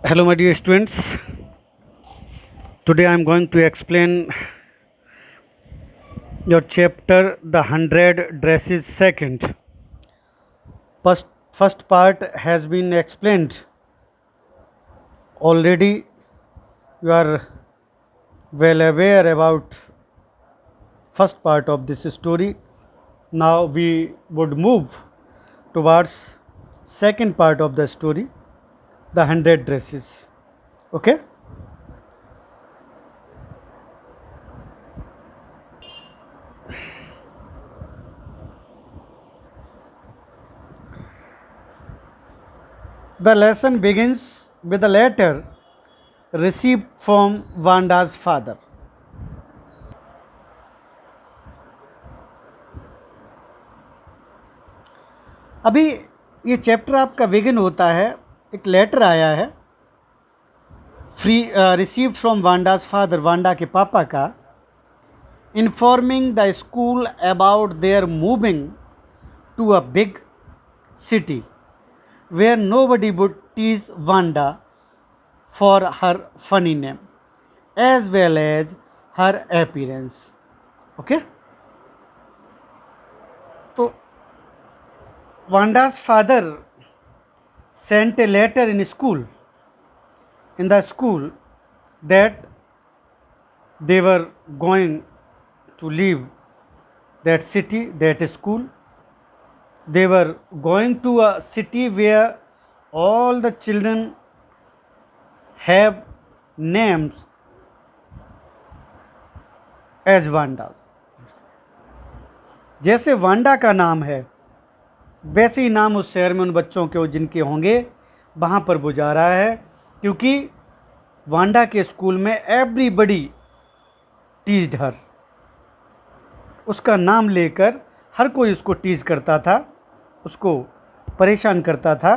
Hello, my dear students. Today I am going to explain your chapter The 100 Dresses Second. First part has been explained already. You are well aware about first part of this story. Now we would move towards second part of the story, The 100 Dresses. Okay? The lesson begins with a letter received from Vanda's father. अभी ये chapter आपका begin होता है, एक letter आया है received from Wanda's father, Wanda के पापा का, informing the school about their moving to a big city where nobody would tease Wanda for her funny name as well as her appearance. Okay? So, Wanda's father sent a letter in the school that they were going to leave that city, that school. They were going to a city where all the children have names as Vandas. जैसे Wanda का नाम है वैसे ही नाम उस शहर में उन बच्चों के जिनके होंगे वहाँ पर वो जा रहा है, क्योंकि वांडा के स्कूल में एवरीबडी टीज्ड हर, उसका नाम लेकर हर कोई उसको टीज करता था, उसको परेशान करता था।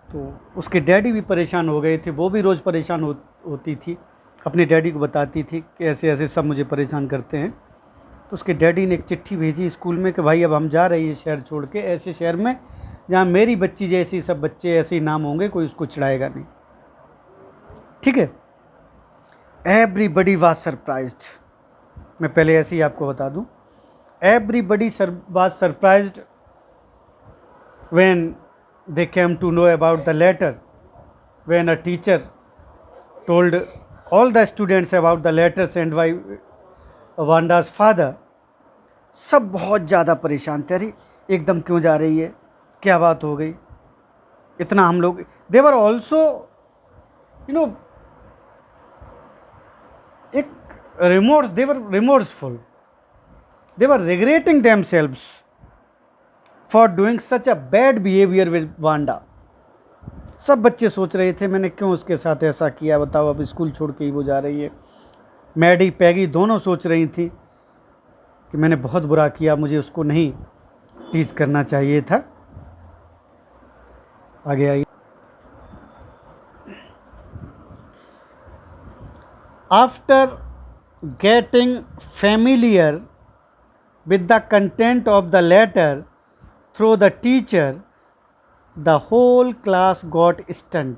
तो उसके डैडी भी परेशान हो गए थे, वो भी रोज़ परेशान होती थी, अपने डैडी को बताती थी कि ऐसे ऐसे सब मुझे परेशान करते हैं। तो उसके डैडी ने एक चिट्ठी भेजी स्कूल में कि भाई अब हम जा रहे हैं शहर छोड़ के, ऐसे शहर में जहाँ मेरी बच्ची जैसी सब बच्चे ऐसे ही नाम होंगे, कोई उसको चिढ़ाएगा नहीं। ठीक है। Everybody was surprised. मैं पहले ऐसे ही आपको बता दूँ, everybody was surprised when they came to know about the letter, when a teacher told all the students about the letter sent by Vanda's father. सब बहुत ज़्यादा परेशान थे, अरे एकदम क्यों जा रही है, क्या बात हो गई, इतना हम लोग, they were also एक remorse, they were remorseful. They were regretting themselves for doing such a bad behavior with Wanda. सब बच्चे सोच रहे थे मैंने क्यों उसके साथ ऐसा किया, बताओ, अब स्कूल छोड़ के ही वो जा रही है। मैडी पैगी दोनों सोच रही थी कि मैंने बहुत बुरा किया, मुझे उसको नहीं टीज करना चाहिए था। आगे आइए। After getting familiar with the content of the letter through the teacher, the whole class got stunned.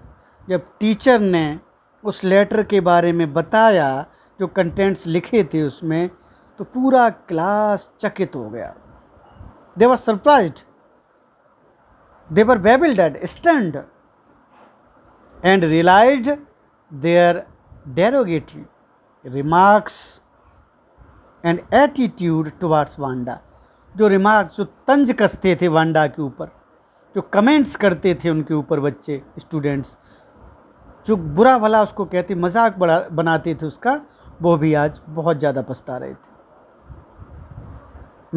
जब टीचर ने उस लेटर के बारे में बताया, जो कंटेंट्स लिखे थे उसमें, तो पूरा क्लास चकित हो गया। They were surprised, they were bewildered, stunned, and realized their derogatory remarks and attitude towards Wanda, जो रिमार्क्स, जो तंज कसते थे वांडा के ऊपर, जो कमेंट्स करते थे उनके ऊपर बच्चे, स्टूडेंट्स, जो बुरा भला उसको कहते, मजाक बनाते थे उसका, वो भी आज बहुत ज़्यादा पछता रहे थे।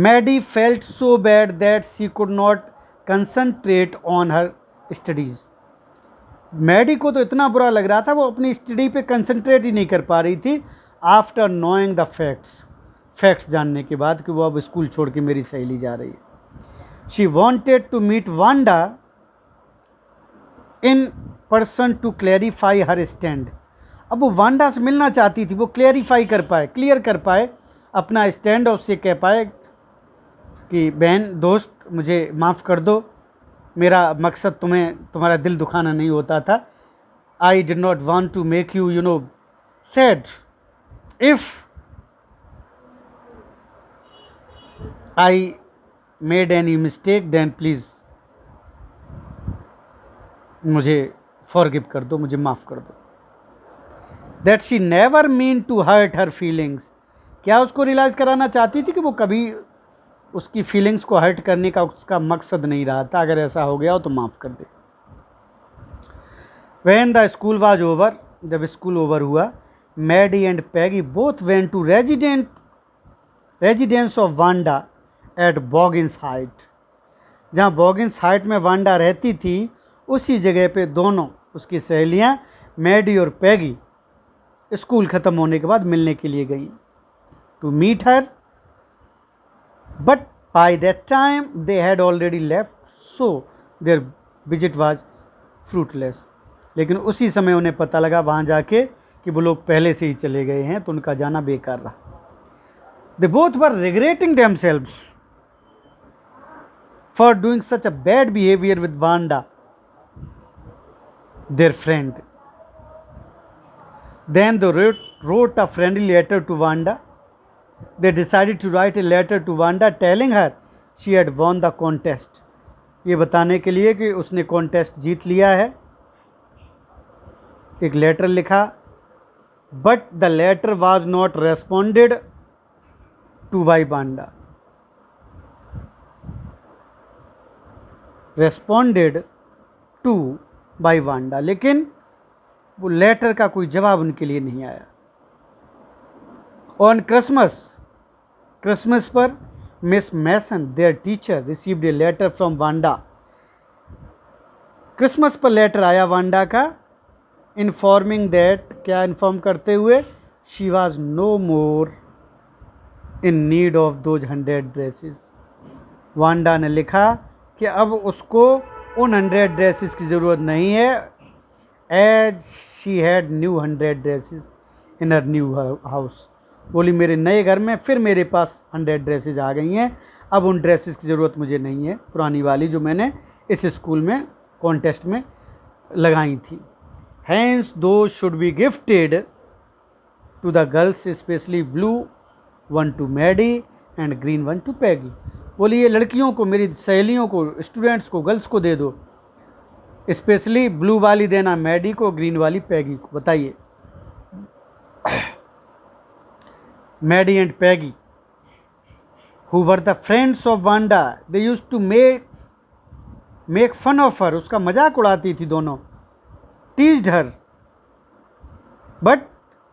Maddy felt so bad that she could not concentrate on her studies. Maddy को तो इतना बुरा लग रहा था, वो अपनी स्टडी पे कंसंट्रेट ही नहीं कर पा रही थी। आफ्टर नोइंग द फैक्ट्स जानने के बाद कि वो अब स्कूल छोड़ के मेरी सहेली जा रही है। She wanted to meet Wanda in person to clarify her stand. अब वो वांडा से मिलना चाहती थी, वो क्लियर कर पाए अपना स्टैंड, और उससे कह पाए कि बहन, दोस्त, मुझे माफ़ कर दो, मेरा मकसद तुम्हारा दिल दुखाना नहीं होता था, I did not want to make you, sad. If I made any mistake, then please मुझे forgive कर दो, मुझे माफ़ कर दो. That she never meant to hurt her feelings. क्या उसको रियलाइज़ कराना चाहती थी कि वो कभी उसकी फीलिंग्स को हर्ट करने का उसका मकसद नहीं रहा था. अगर ऐसा हो गया हो तो माफ़ कर दे. When the school was over, जब स्कूल ओवर हुआ, Maddie and Peggy both went to residence of Wanda at Boggins Height. जहाँ बॉगिन्स हाइट में वांडा रहती थी, उसी जगह पे दोनों उसकी सहेलियाँ मैडी और पैगी स्कूल ख़त्म होने के बाद मिलने के लिए गई to meet her. But by that time they had already left, so their visit was fruitless. लेकिन उसी समय उन्हें पता लगा वहाँ जाके कि वो लोग पहले से ही चले गए हैं, तो उनका जाना बेकार रहा. दे both were regretting themselves for doing such a bad behavior with Wanda, their friend. Then they wrote a friendly letter to Wanda. They decided to write a letter to Wanda telling her she had won the contest. ये बताने के लिए कि उसने contest जीत लिया है. एक letter लिखा, but the letter was not responded to by Wanda. Responded two by Wanda, लेकिन वो लेटर का कोई जवाब उनके लिए नहीं आया. ऑन क्रिसमस पर Miss Mason their teacher received a letter from Wanda. Christmas पर लेटर आया वांडा का, इन्फॉर्मिंग दैट, क्या इन्फॉर्म करते हुए, she was no more in need of those 100 dresses. Wanda ने लिखा कि अब उसको उन 100 ड्रेसेस की ज़रूरत नहीं है, as she had new 100 dresses in her new house. बोली मेरे नए घर में फिर मेरे पास 100 ड्रेसेस आ गई हैं, अब उन ड्रेसेस की ज़रूरत मुझे नहीं है, पुरानी वाली जो मैंने इस स्कूल में कॉन्टेस्ट में लगाई थी. Hence those should be gifted to the girls, especially blue one to Maddy and green one to Peggy. बोली ये लड़कियों को, मेरी सहेलियों को, स्टूडेंट्स को, गर्ल्स को दे दो, स्पेशली ब्लू वाली देना मैडी को, ग्रीन वाली पैगी को. बताइए, Maddy and Peggy who were the friends of Wanda, they used to make fun of her, उसका मजाक उड़ाती थी दोनों, teased her, but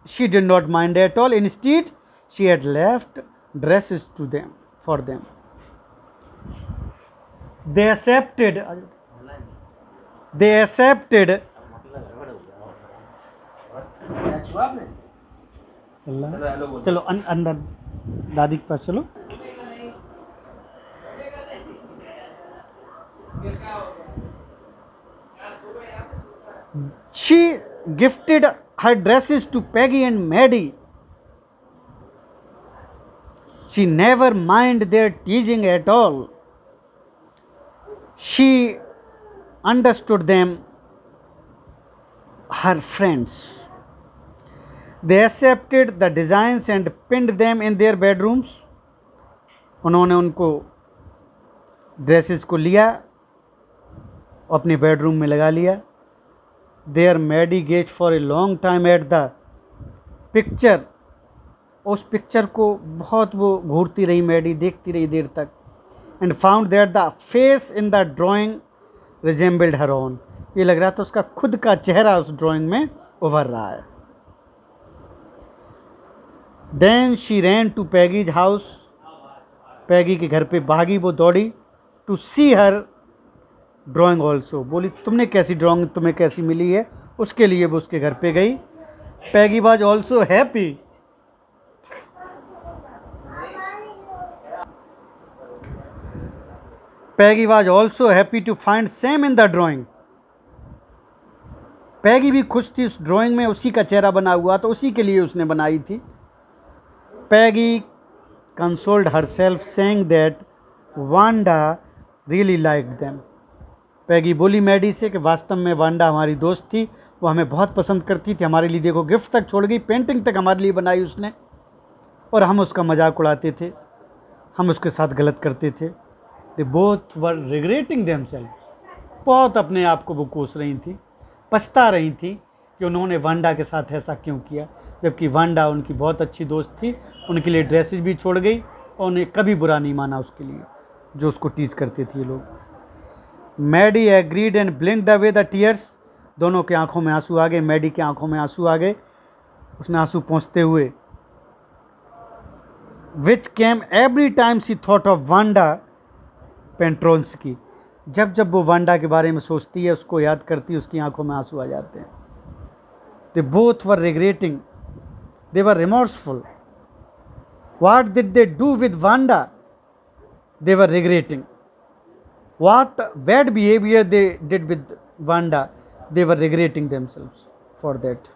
she did not mind at all. Instead she had left dresses to them for them. They accepted. चलो अंदर दादी के पास चलो. She gifted her dresses to Peggy and Maddie. She never minded their teasing at all. She understood them, her friends. They accepted the designs and pinned them in their bedrooms. उन्होंने उनको dresses को लिया, अपने bedroom में लगा लिया. There Maddie gazed for a long time at the picture. उस picture को बहुत वो घूरती रही, मैडी देखती रही देर तक. And found that the face in the drawing resembled her own. ये लग रहा था उसका खुद का चेहरा उस ड्राइंग में उभर रहा है. Then she ran to Peggy's house. पैगी के घर पे भागी, वो दौड़ी. To see her drawing also. बोली तुमने कैसी ड्राइंग, तुम्हें कैसी मिली है, उसके लिए वो उसके घर पे गई. Peggy was also happy. Peggy was also happy to find Sam in the drawing. पैगी भी खुश थी उस ड्राइंग में, उसी का चेहरा बना हुआ था, उसी के लिए उसने बनाई थी. Peggy consoled herself saying that Wanda really liked them. Peggy बोली मैडी से कि वास्तव में वांडा हमारी दोस्त थी वो हमें बहुत पसंद करती थी, हमारे लिए देखो गिफ्ट तक छोड़ गई, पेंटिंग तक हमारे लिए बनाई उसने, और हम उसका मजाक उड़ाते थे, हम उसके साथ गलत करते थे। They both were regretting themselves, बहुत अपने आप को वो कोस रही थी, पछता रही थी कि उन्होंने वांडा के साथ ऐसा क्यों किया, जबकि वांडा उनकी बहुत अच्छी दोस्त थी, उनके लिए ड्रेसेस भी छोड़ गई और उन्हें कभी बुरा नहीं माना उसके लिए, जो उसको टीज करते थे ये लोग। Maddy agreed and blinked away the tears, दोनों के आंखों में आंसू आ गए, मैडी के आंखों में आंसू आ गए, उसने आंसू पोंछते हुए, which came every time she thought of Wanda Petronski, जब जब वो वांडा के बारे में सोचती है, उसको याद करती है, उसकी आंखों में आंसू आ जाते हैं। They both were regretting, they were remorseful, what did they do with Wanda, they were regretting, what bad behaviour they did with Wanda, they were regretting themselves for that.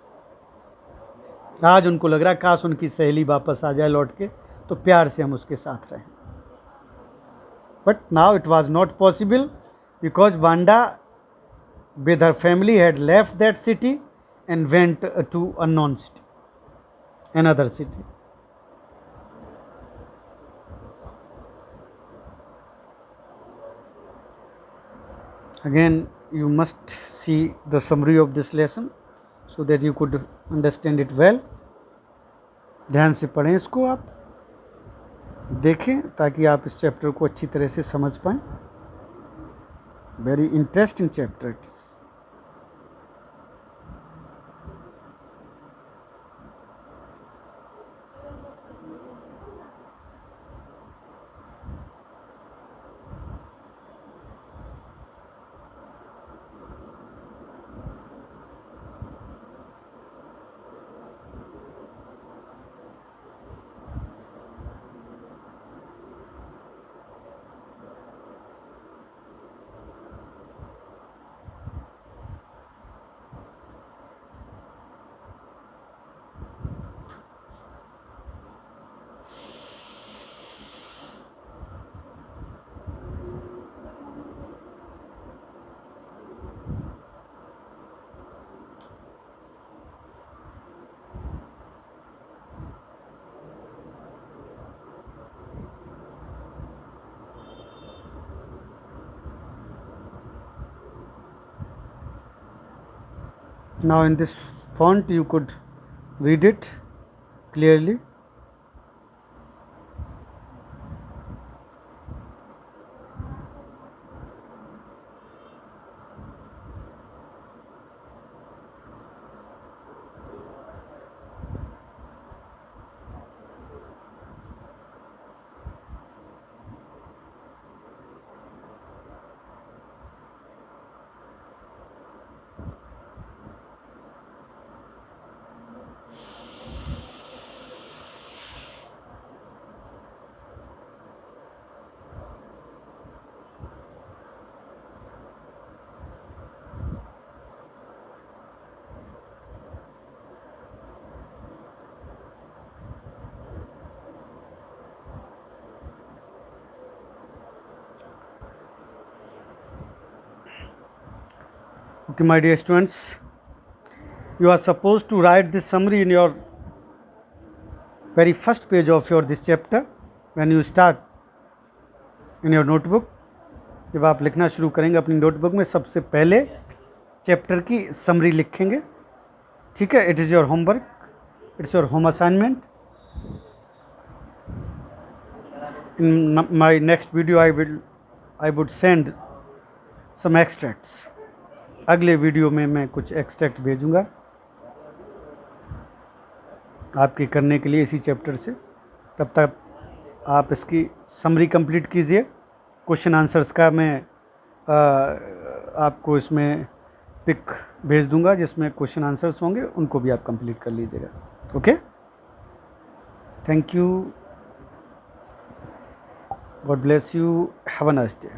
आज उनको लग रहा है काश उनकी सहेली वापस आ जाए लौट के, तो प्यार से हम उसके साथ रहें। But now it was not possible because Wanda with her family had left that city and went to unknown city, another city. Again, you must see the summary of this lesson so that you could understand it well. ध्यान से पढ़ें इसको, आप देखें ताकि आप इस chapter को अच्छी तरह से समझ पाएं। Very interesting chapter it is. Now in this font you could read it clearly. Okay, my dear students, you are supposed to write this summary in your very first page of your this chapter when you start in your notebook. जब आप लिखना शुरू करेंगे अपनी notebook में, सबसे पहले chapter की समरी लिखेंगे, ठीक है। It is your homework, it's your home assignment. In my next video I would send some extracts. अगले वीडियो में मैं कुछ एक्सट्रैक्ट भेजूंगा आपके करने के लिए इसी चैप्टर से। तब तक आप इसकी समरी कंप्लीट कीजिए। क्वेश्चन आंसर्स का मैं आपको इसमें पिक भेज दूंगा जिसमें क्वेश्चन आंसर्स होंगे, उनको भी आप कंप्लीट कर लीजिएगा। Okay, thank you, God bless you, have a nice day.